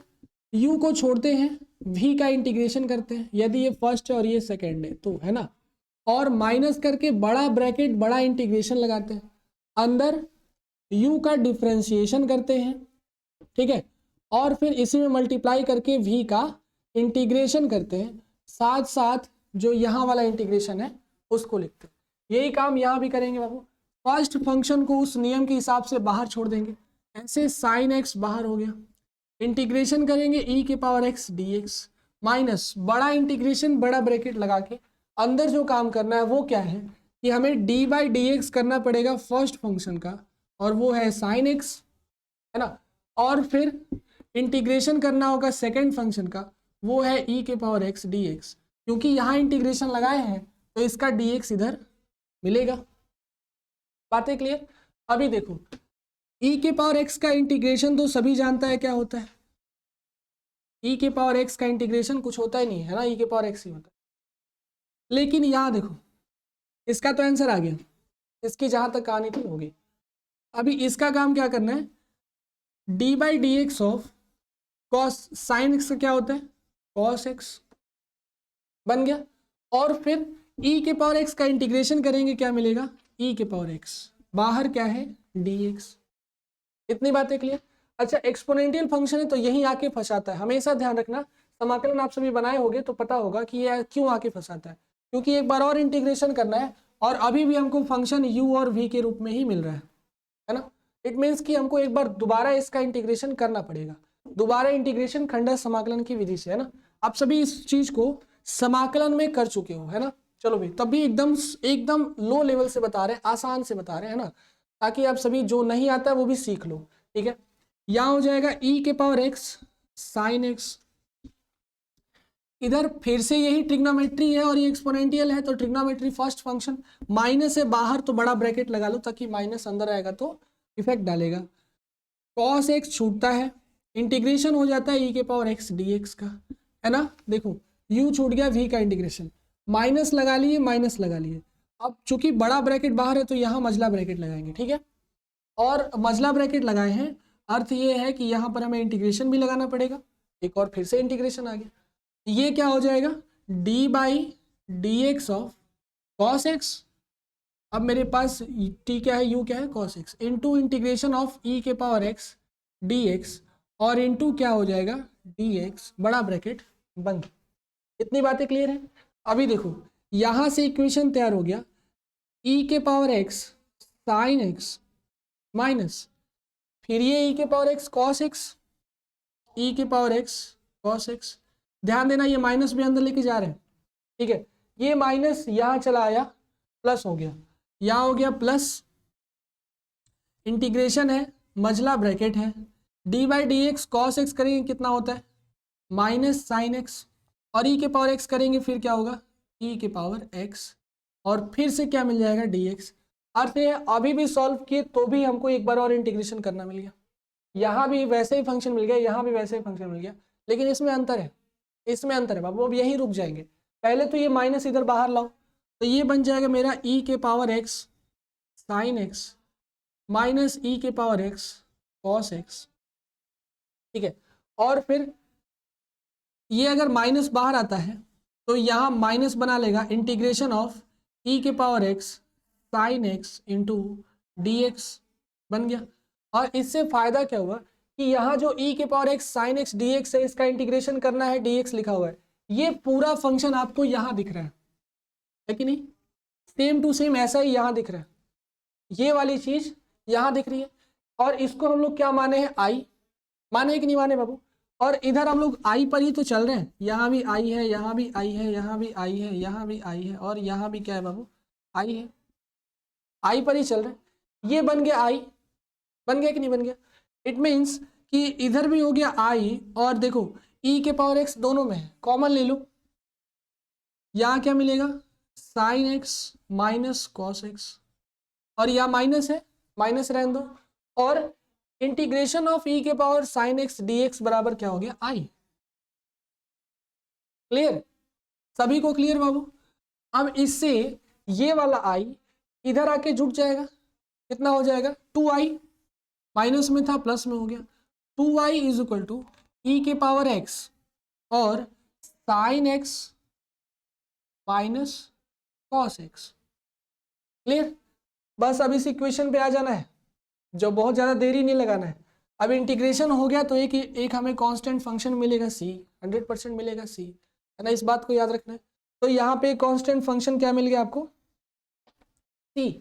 u को छोड़ते हैं, v का इंटीग्रेशन करते हैं, यदि ये फर्स्ट है और ये सेकंड है तो, है ना, और माइनस करके बड़ा ब्रैकेट बड़ा इंटीग्रेशन लगाते हैं, अंदर u का डिफ्रेंशिएशन करते हैं। ठीक है, और फिर इसी में मल्टीप्लाई करके v का इंटीग्रेशन करते हैं, साथ साथ जो यहाँ वाला इंटीग्रेशन है उसको लिखते हैं। यही काम यहाँ भी करेंगे बाबू। फर्स्ट फंक्शन को उस नियम के हिसाब से बाहर छोड़ देंगे, ऐसे साइन x बाहर हो गया, इंटीग्रेशन करेंगे e के पावर x dx, माइनस बड़ा इंटीग्रेशन बड़ा ब्रैकेट लगा के अंदर जो काम करना है वो क्या है कि हमें d बाई डी एक्स करना पड़ेगा फर्स्ट फंक्शन का, और वो है साइन x, है ना, और फिर इंटीग्रेशन करना होगा सेकेंड फंक्शन का, वो है e के पावर x dx। क्योंकि यहाँ इंटीग्रेशन लगाए हैं तो इसका dx इधर मिलेगा। बातें क्लियर? अभी देखो e के पावर x का इंटीग्रेशन तो सभी जानता है क्या होता है, e के पावर x का इंटीग्रेशन कुछ होता ही नहीं है ना, e के पावर x ही होता है। लेकिन यहाँ देखो इसका तो आंसर आ गया, इसकी जहां तक कहानी थी होगी। अभी इसका काम क्या करना है, d by D X of cos sine x का क्या होता है, कॉस एक्स बन गया, और फिर e के पावर x का इंटीग्रेशन करेंगे, क्या मिलेगा, e के पावर x, बाहर क्या है dx। इतनी बातें क्लियर? अच्छा, एक्सपोनेंशियल फंक्शन है तो यही आके फंसाता है, हमेशा ध्यान रखना। समाकलन आप सभी बनाए होंगे तो पता होगा कि ये क्यों आके फंसाता है, क्योंकि एक बार और इंटीग्रेशन करना है और अभी भी हमको फंक्शन u और v के रूप में ही मिल रहा है ना। इट मीन्स कि हमको एक बार दोबारा इसका इंटीग्रेशन करना पड़ेगा, दोबारा इंटीग्रेशन खंडस समाकलन की विधि से, है ना। आप सभी इस चीज को समाकलन में कर चुके हो, है ना। चलो भाई, तब भी एकदम एकदम लो लेवल से बता रहे हैं, आसान से बता रहे हैं ना, ताकि आप सभी जो नहीं आता है वो भी सीख लो। ठीक है, यहाँ हो जाएगा e के पावर x साइन एक्स। इधर फिर से यही ट्रिग्नोमेट्री है और ये एक्सपोनेंशियल है, तो ट्रिग्नोमेट्री फर्स्ट फंक्शन, माइनस है बाहर तो बड़ा ब्रैकेट लगा लो ताकि माइनस अंदर आएगा तो इफेक्ट डालेगा। कॉस एक्स छूटता है, इंटीग्रेशन हो जाता है ई के पावर एक्स डी एक्स का, है ना। देखो यू छूट गया, वी का इंटीग्रेशन, माइनस लगा लिए, माइनस लगा लिए। अब चूंकि बड़ा ब्रैकेट बाहर है तो यहाँ मझला ब्रैकेट लगाएंगे, ठीक है। और मझला ब्रैकेट लगाए हैं, अर्थ ये है कि यहाँ पर हमें इंटीग्रेशन भी लगाना पड़ेगा, एक और फिर से इंटीग्रेशन आ गया। ये क्या हो जाएगा, D by D X of cos X. अब मेरे पास टी क्या है, यू क्या है, cos X, into integration of E के पावर एक्स डी एक्स, और इंटू क्या हो जाएगा, डी एक्स बड़ा ब्रैकेट बंद। इतनी बातें क्लियर है। अभी देखो यहाँ से इक्वेशन तैयार हो गया, ई के power X sine X minus, फिर ये ई के पावर एक्स कॉस एक्स, ई के पावर एक्स कॉस एक्स। ध्यान देना ये माइनस भी अंदर लेके जा रहे हैं, ठीक है। ये माइनस यहाँ चला आया, प्लस हो गया, यहाँ हो गया प्लस, इंटीग्रेशन है, मझला ब्रैकेट है, D by D x cos x करेंगे कितना होता है, माइनस साइन एक्स, और ई के पावर एक्स करेंगे फिर क्या होगा, ई के पावर एक्स, और फिर से क्या मिल जाएगा, डी एक्स। अर्थ है अभी भी सॉल्व किए तो भी हमको एक बार और इंटीग्रेशन करना मिल गया, यहाँ भी वैसे ही फंक्शन मिल गया, यहाँ भी वैसे ही फंक्शन मिल गया, लेकिन इसमें अंतर है, इसमें अंतर है बाबू। अब यहीं रुक जाएंगे, पहले तो ये माइनस इधर बाहर लाओ, तो ये बन जाएगा मेरा ई के power X sine X minus E के पावर एक्स कॉस एक्स, ठीक है। और फिर ये अगर माइनस बाहर आता है तो यहाँ माइनस बना लेगा, इंटीग्रेशन ऑफ ई के power X sine x into d x बन गया। और इससे फायदा क्या हुआ कि यहाँ जो ई के power X sine x D x है, इसका इंटीग्रेशन करना है, डी एक्स लिखा हुआ है, ये पूरा फंक्शन आपको यहाँ दिख रहा है कि नहीं, सेम टू सेम ऐसा ही यहाँ दिख रहा है, ये वाली चीज यहाँ दिख रही है। और इसको हम लोग क्या माने हैं, आई माने कि नहीं माने बाबू। और इधर हम लोग आई पर ही तो चल रहे हैं, यहाँ भी आई है, यहाँ भी आई है, यहाँ भी आई है, यहाँ भी आई है, और यहाँ भी क्या है बाबू, आई है, आई पर ही चल रहे हैं। ये बन गया आई, बन गया कि नहीं बन गया। इट मीन्स कि इधर भी हो गया आई, और देखो ई के पावर एक्स दोनों में है, कॉमन ले लो, यहाँ क्या मिलेगा, sign X minus cos x, और यहाँ माइनस है, माइनस रहने दो, और इंटीग्रेशन ऑफ ई के power sine x D x बराबर क्या हो गया, आई। क्लियर, सभी को क्लियर बाबू। अब इससे ये वाला आई इधर आके जुड़ जाएगा, कितना हो जाएगा, 2i, माइनस में था प्लस में हो गया, 2i is equal to E के पावर एक्स और sign X minus cos x. Clear, बस अब इस इक्वेशन पे आ जाना है, जो बहुत ज़्यादा देरी नहीं लगाना है। अब इंटीग्रेशन हो गया तो एक हमें कांस्टेंट फंक्शन मिलेगा c, 100% मिलेगा c, है ना, इस बात को याद रखना है। तो यहाँ पे कांस्टेंट फंक्शन क्या मिल गया आपको, c।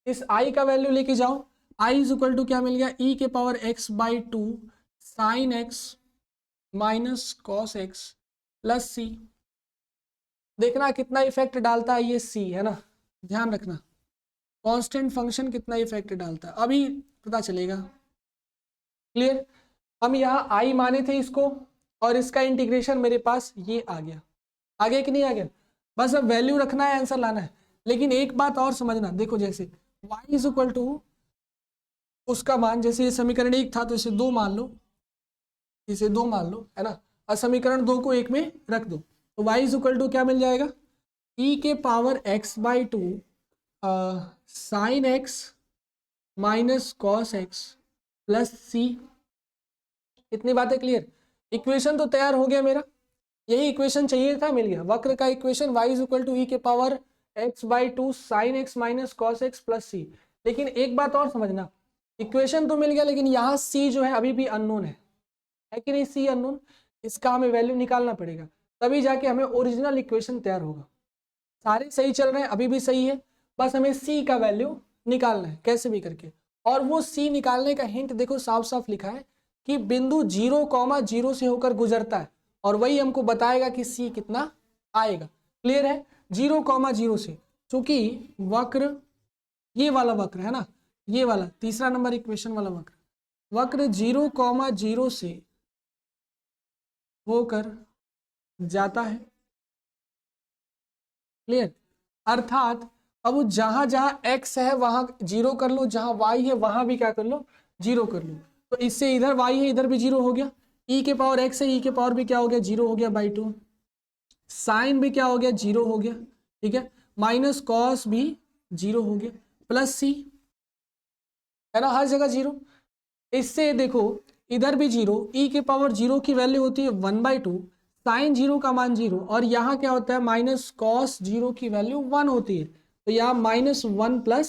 इस i का वैल्यू लेके जाओ, i इज इक्वल टू क्या मिल गया, e के power x by 2 sine X minus cos X plus c। देखना कितना इफेक्ट डालता है ये c, है ना, ध्यान रखना कांस्टेंट फंक्शन कितना इफेक्ट डालता है अभी पता चलेगा। क्लियर, हम यहाँ आई माने थे इसको, और इसका इंटीग्रेशन मेरे पास ये आ गया, आगे कि नहीं आ गया। बस अब वैल्यू रखना है, आंसर लाना है। लेकिन एक बात और समझना, देखो जैसे y इज इक्वल टू उसका मान, जैसे ये समीकरण 1 था तो इसे 2 मान लो, इसे 2 मान लो, है ना, और समीकरण 2 को 1 में रख दो, तो y इज इक्वल टू क्या मिल जाएगा, e के power x by 2 sine X minus cos X plus C. इतनी बातें क्लियर, इक्वेशन तो तैयार हो गया मेरा, यही इक्वेशन चाहिए था, मिल गया। वक्र का equation y is equal to E के power x by 2 sine X minus cos X plus C. लेकिन एक बात और समझना, इक्वेशन तो मिल गया लेकिन यहाँ c जो है अभी भी अननोन है कि नहीं, c अननोन, इसका हमें वैल्यू निकालना पड़ेगा, तभी जाके हमें ओरिजिनल इक्वेशन तैयार होगा। सारे सही चल रहे हैं, अभी भी सही है, बस हमें c का वैल्यू निकालना है कैसे भी करके। और वो c निकालने का हिंट देखो साफ साफ लिखा है कि बिंदु 0,0 से होकर गुजरता है, और वही हमको बताएगा कि c कितना आएगा। क्लियर है, 0,0 से, चूंकि वक्र ये वाला वक्र है ना, ये वाला तीसरा नंबर इक्वेशन वाला वक्र 0,0 से होकर जाता है। क्लियर? अर्थात अब जहां जहां x है वहां 0 कर लो, जहां y है वहां भी क्या कर लो, 0 कर लो। तो इससे इधर y है, इधर भी 0 हो गया। e के पावर x है, e के पावर भी क्या हो गया, 0 हो गया बाई 2। साइन भी क्या हो गया, 0 हो गया। ठीक है, माइनस कॉस भी 0 हो गया, प्लस c है ना, हर जगह 0। इससे देखो इधर भी 0, e के पावर 0 की वैल्यू होती है 1/2, साइन 0 का मान 0, और यहाँ क्या होता है माइनस कॉस 0 की वैल्यू 1 होती है। तो यहाँ -1 प्लस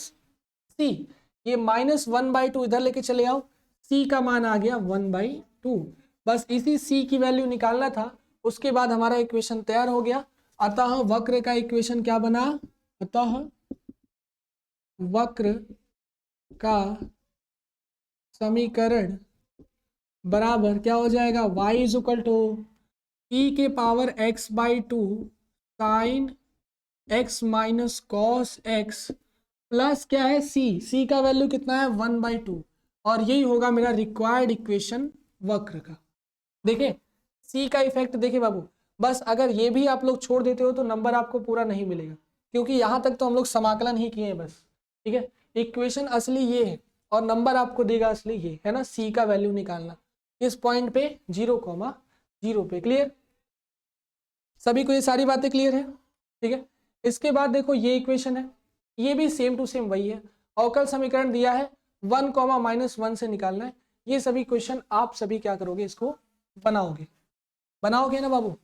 सी, ये -1/2 इधर लेके चले आओ, c का मान आ गया 1/2। बस इसी c की वैल्यू निकालना था, उसके बाद हमारा इक्वेशन तैयार हो गया। अतः वक्र का इक्वेशन क्या बना, अतः वक्र का समीकरण बराबर क्या हो जाएगा, y is equal to e के power x/2 sine x minus cos x plus क्या है c का वैल्यू कितना है 1/2, और यही होगा मेरा रिक्वायर्ड इक्वेशन वक्र का। देखिए c का इफेक्ट देखिए बाबू, बस अगर ये भी आप लोग छोड़ देते हो तो नंबर आपको पूरा नहीं मिलेगा, क्योंकि यहाँ तक तो हम लोग समाकलन ही किए हैं बस। ठीक है, इक्वेशन असली ये है और नंबर आपको देगा असली ये है ना, c का वैल्यू निकालना इस पॉइंट पे 0,0 पे। क्लियर? सभी को ये सारी बातें क्लियर है? ठीक है, इसके बाद देखो ये इक्वेशन है, ये भी सेम टू सेम वही है। अवकल समीकरण दिया है 1, -1 से निकालना है। ये सभी क्वेश्चन आप सभी क्या करोगे, इसको बनाओगे ना बाबू।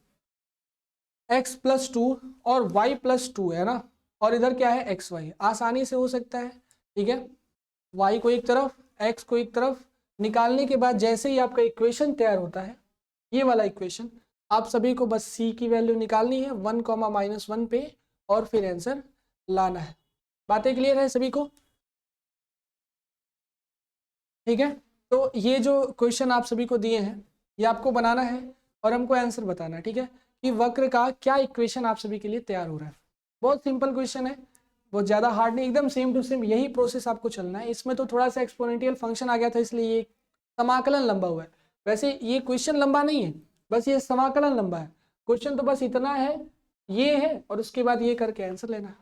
x + 2 और y + 2 है ना, और इधर क्या है xy, आसानी से हो सकता है। ठीक है, y को एक तरफ x को एक तरफ निकालने के बाद जैसे ही आपका इक्वेशन तैयार होता है, ये वाला इक्वेशन, आप सभी को बस c की वैल्यू निकालनी है 1, -1 पे, और फिर आंसर लाना है। बातें क्लियर है सभी को? ठीक है, तो ये जो क्वेश्चन आप सभी को दिए हैं ये आपको बनाना है और हमको आंसर बताना है। ठीक है, कि वक्र का क्या इक्वेशन आप सभी के लिए तैयार हो रहा है। बहुत सिंपल क्वेश्चन है, बहुत ज़्यादा हार्ड नहीं, एकदम सेम टू सेम यही प्रोसेस आपको चलना है। इसमें तो थोड़ा सा एक्सपोनेंशियल फंक्शन आ गया था, इसलिए ये समाकलन लंबा हुआ है। वैसे ये क्वेश्चन लंबा नहीं है, बस ये समाकलन लंबा है। क्वेश्चन तो बस इतना है, ये है, और उसके बाद ये करके आंसर लेना है।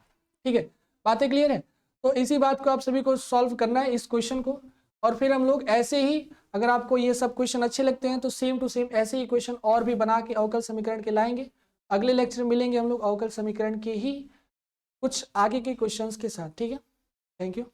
ठीक है, बातें क्लियर है? तो इसी बात को आप सभी को सॉल्व करना है, इस क्वेश्चन को, और फिर हम लोग ऐसे ही, अगर आपको ये सब क्वेश्चन अच्छे लगते हैं तो सेम टू सेम ऐसे ही क्वेश्चन और भी बना के अवकल समीकरण के लाएंगे। अगले लेक्चर मिलेंगे हम लोग अवकल समीकरण के ही कुछ आगे के क्वेश्चंस के साथ। ठीक है, थैंक यू।